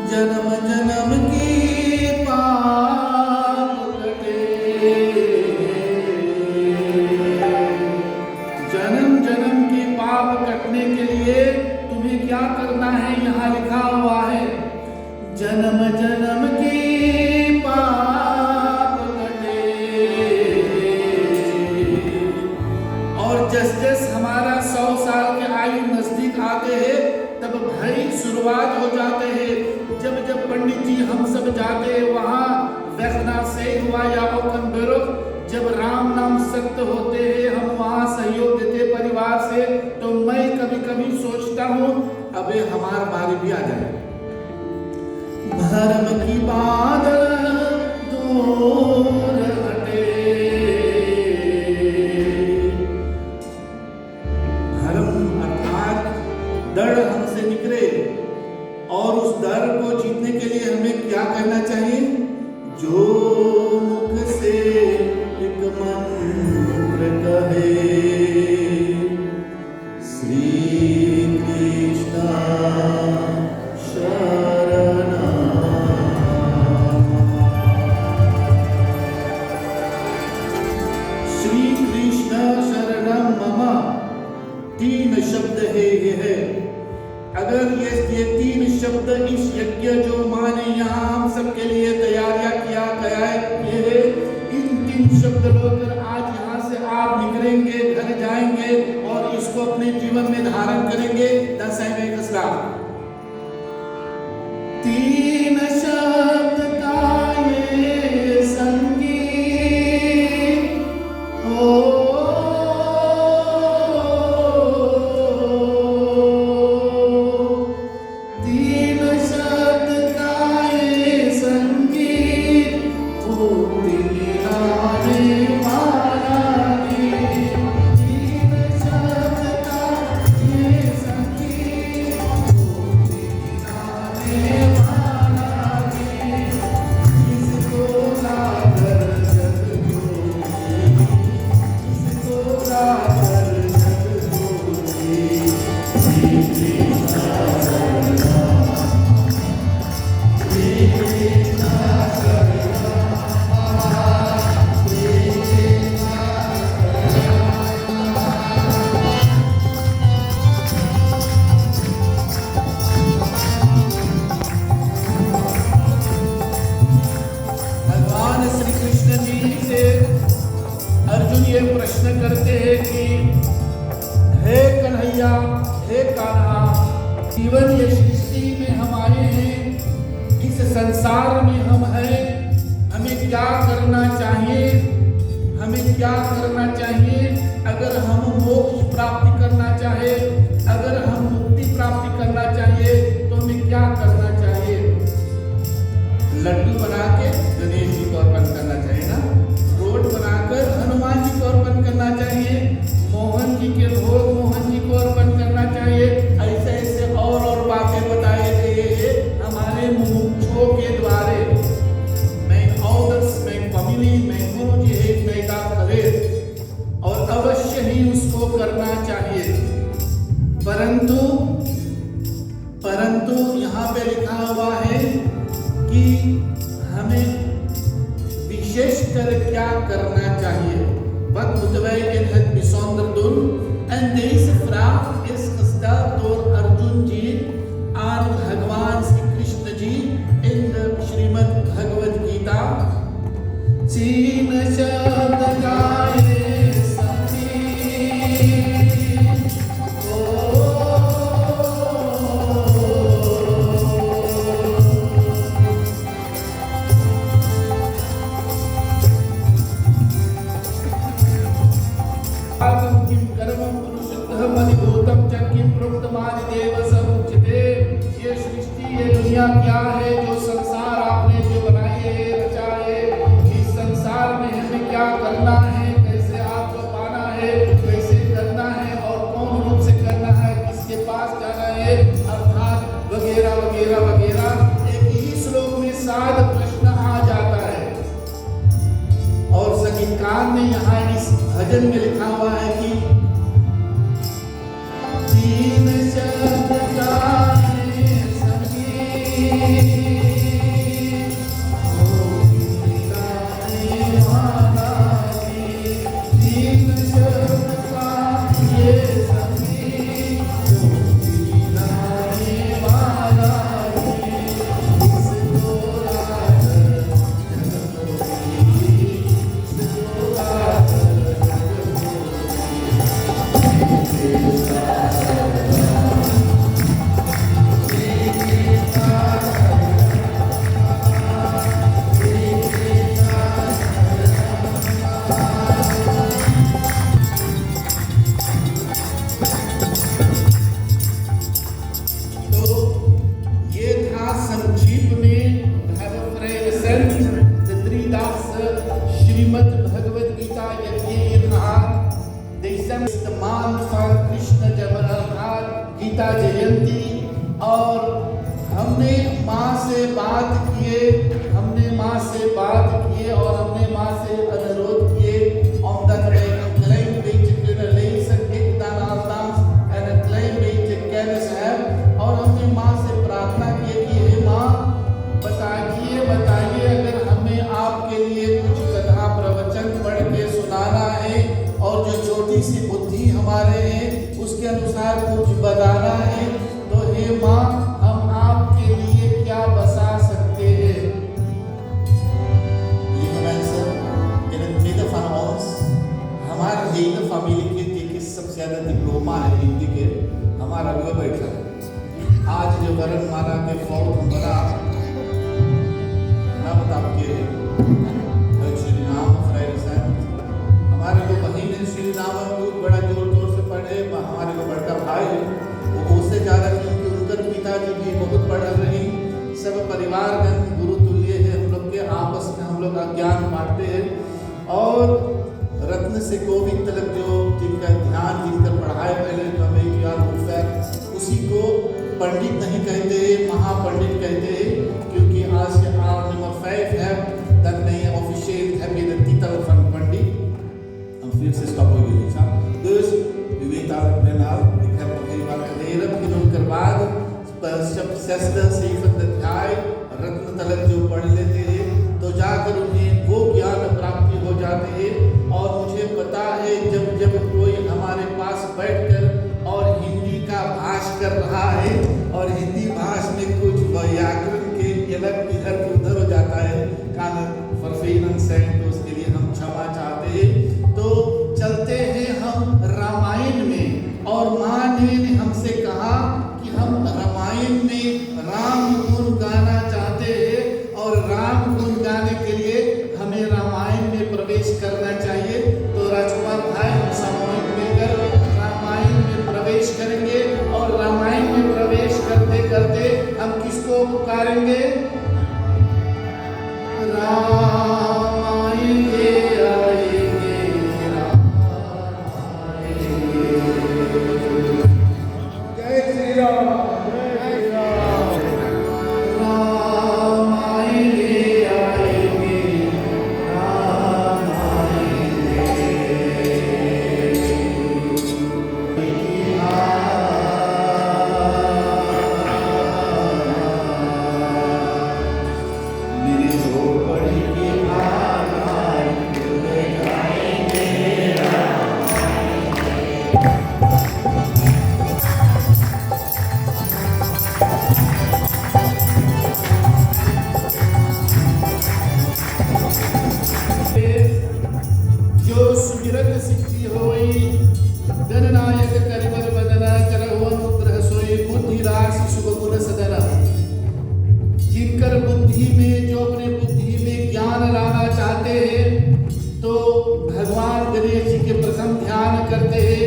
जन्म जन्म की पाप कटे, जन्म जन्म की पाप कटने के लिए तुम्हें क्या करना है? यहाँ लिखा हुआ है जन्म जन्म की पाप कटे। और जस जस हमारा 100 साल के आयु नजदीक आते हैं तब भय शुरुआत हो जाते हैं। जब जब पंडित जी हम सब जाते हैं वहाँ वैखना से हुआ या ओकनबेरो, जब राम नाम सत्य होते हैं हम वहाँ सहयोग देते परिवार से, तो मैं कभी कभी सोचता हूँ अबे हमारा बारी भी आ जाए। धर्म की बादल दूर हटे, धर्म अर्थात डर हमसे निकले, और उस डर को जीतने के लिए हमें क्या करना चाहिए? जो मुख से एक मंत्र कहे, श्री कृष्ण शरणम, श्री कृष्ण शरणम मम, 3 शब्द है ये है। अगर ये 3 शब्द इस यज्ञ जो माँ ने यहाँ हम सबके लिए तैयारियां किया गया है, इन 3 शब्द लेकर आज यहाँ से आप निकलेंगे, घर जाएंगे और इसको अपने जीवन में धारण करेंगे। 10 का श्लोक, 3 शब्द का ये संगीत हो, ये प्रश्न करते हैं कि हे कन्हैया, हे कान्हा, जीवन ये सृष्टि में हम आए हैं, इस संसार में हम हैं, हमें क्या करना चाहिए? हमें क्या करना चाहिए? अगर हम मोक्ष प्राप्ति करना चाहे, अगर हम मुक्ति प्राप्ति करना चाहिए तो हमें क्या करना चाहिए? लड्डू बना के गणेश जी को अर्पण करना चाहिए ना, रोट बनाकर हनुमान जी को अर्पण करना चाहिए, मोहन जी के भोग मोहन जी को अर्पण करना चाहिए। ऐसे ऐसे और बातें बताए गए हमारे मुमुक्षुओं के द्वारा। मैं ऑर्डर्स में फैमिली में गुरु जी एक नैका करे और अवश्य ही उसको करना चाहिए। परंतु यहाँ पे लिखा हुआ है कि हमें विशेषकर क्या करना चाहिए? Wat moeten wij in het bijzonder doen? En deze vraag is gesteld door Arjun ji aan Bhagwan Sri Krishna ji in de Srimad Bhagavad Gita. Teen shabd gaye sangeet, ये सृष्टि ये दुनिया क्या है जो संसार आपने जो बनाई है, रचाए, इस संसार में हमें क्या करना है, कैसे आपको पाना है, कैसे करना है और कौन रूप से करना है, किसके पास जाना है, अर्थात वगैरह वगैरह वगैरह। एक ही श्लोक में 7 प्रश्न आ जाता है। और संगीतकार ने यहाँ इस भजन में लिखा हुआ है कि 3 शब्द का संगीत माँ से प्रार्थना की कि हे माँ बताइए अगर हमें आपके लिए कुछ कथा प्रवचन पढ़ के सुनाना है और जो छोटी सी बुद्धि हमारे है उसके अनुसार कुछ बताना है, तो हे माँ हम आपके लिए क्या बसा सकते हैं? हमारे हेल फैमिली के सबसे ज़्यादा डिप्लोमा है हिंदी के, हमारा वो बैठा है। आज जो वरण माला के फौज बड़ा ना बता के श्री नाम हमारे को बहन है, श्री नाम बहुत बड़ा जोर जोर से पढ़े। हमारे को बड़का भाई वो उससे ज़्यादा क्योंकि उनके पिताजी भी बहुत पढ़ रही। सब परिवारगण गुरु तुल्य है हम लोग के, आपस में हम लोग ज्ञान बांटते हैं। और रत्न से कोविद तक जो जिनका ध्यान जिनका पढ़ाए पहले हमें ज्ञान होता है, उसी को पंडित नहीं कहते, महापंडित कहते हैं। क्योंकि आज से आप नंबर 5 है तक नहीं ऑफिशियल है मेरे तितल पंडित। हम फिर से स्टॉप हो गए साहब dus u weet eigenlijk bijna ik heb nog even wat geleden genoemd बाद जब 6 7 अध्याय रत्न तलक जो पढ़ लेते हैं तो जाकर उन्हें वो ज्ञान प्राप्ति हो जाते हैं। और मुझे पता है जब कोई हमारे पास बैठकर और हिंदी का भाष कर रहा है और हिंदी भाष में कुछ व्याकरण के अलग इधर उधर हो जाता है तो उसके लिए हम क्षमा चाहते हैं। तो चलते हैं हम रामायण में, और माँ ने हमसे कहा कि हम रामायण में राम गुण गाना चाहते हैं और राम गुण गाने के लिए हमें रामायण में प्रवेश करना चाहिए। तो राजकुमार भाई हम सामूहिक मिलकर रामायण में प्रवेश करेंगे और रामायण में प्रवेश करते करते हम किसको पुकारेंगे? जिनकर बुद्धि में जो अपने बुद्धि में ज्ञान लाना चाहते हैं तो भगवान गणेश जी के प्रथम ध्यान करते हैं,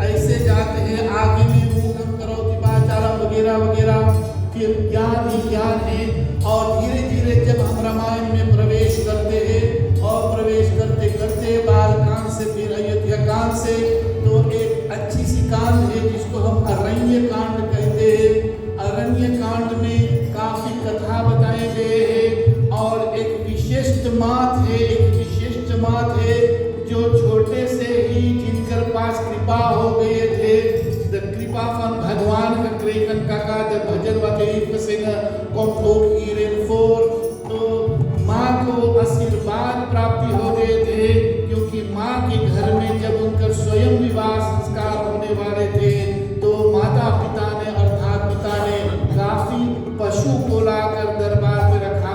ऐसे जाते हैं आगे में मूकम करो दिवाचारम वगैरह वगैरह, फिर ज्ञान ही ज्ञान है। और धीरे धीरे जब हम रामायण में प्रवेश करते हैं और प्रवेश करते करते बाल कांड से फिर अयोध्या कांड से, तो एक अच्छी सी कांड है जिसको हम अरण्य कांड कहते हैं। अरण्य कांड में काफी कथा बताए गए हैं और एक विशिष्ट मात है जो छोटे से ही जिनकर पास कृपा हो गए थे, द कृपा फन भगवान का क्रेकन काका जब भजन वाले सिंह कॉम्प्लोक हीरेन फोर, तो माँ को आशीर्वाद प्राप्ति हो गए थे। क्योंकि माँ के घर में जब उनका स्वयं विवाह संस्कार होने वाले थे तो माता पिता ने अर्थात पिता ने काफी पशु को लाकर दरबार में रखा।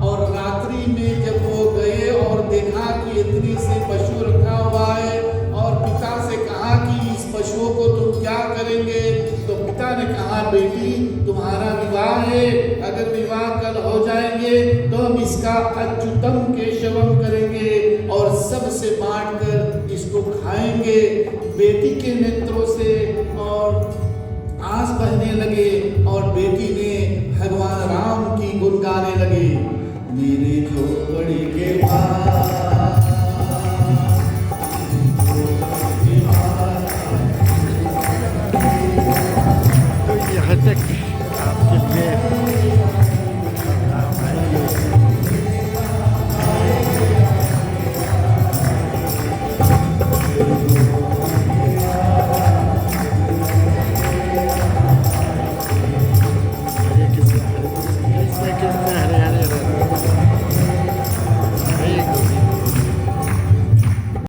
और रात्रि में जब वो गए और देखा कि इतनी से पशु रखा हुआ है और पिता से कहा कि इस पशुओं को तुम क्या करेंगे, तो पिता ने कहा बेटी तुम्हारा विवाह है, अगर विवाह कल हो जाएंगे तो हम इसका अच्युतम केशवम करेंगे और सबसे बांट कर इसको खाएंगे। बेटी के नेत्रों से और आंस बहने लगे और बेटी ने भगवान राम की गुण गाने लगे। मेरे झोपड़ी के पास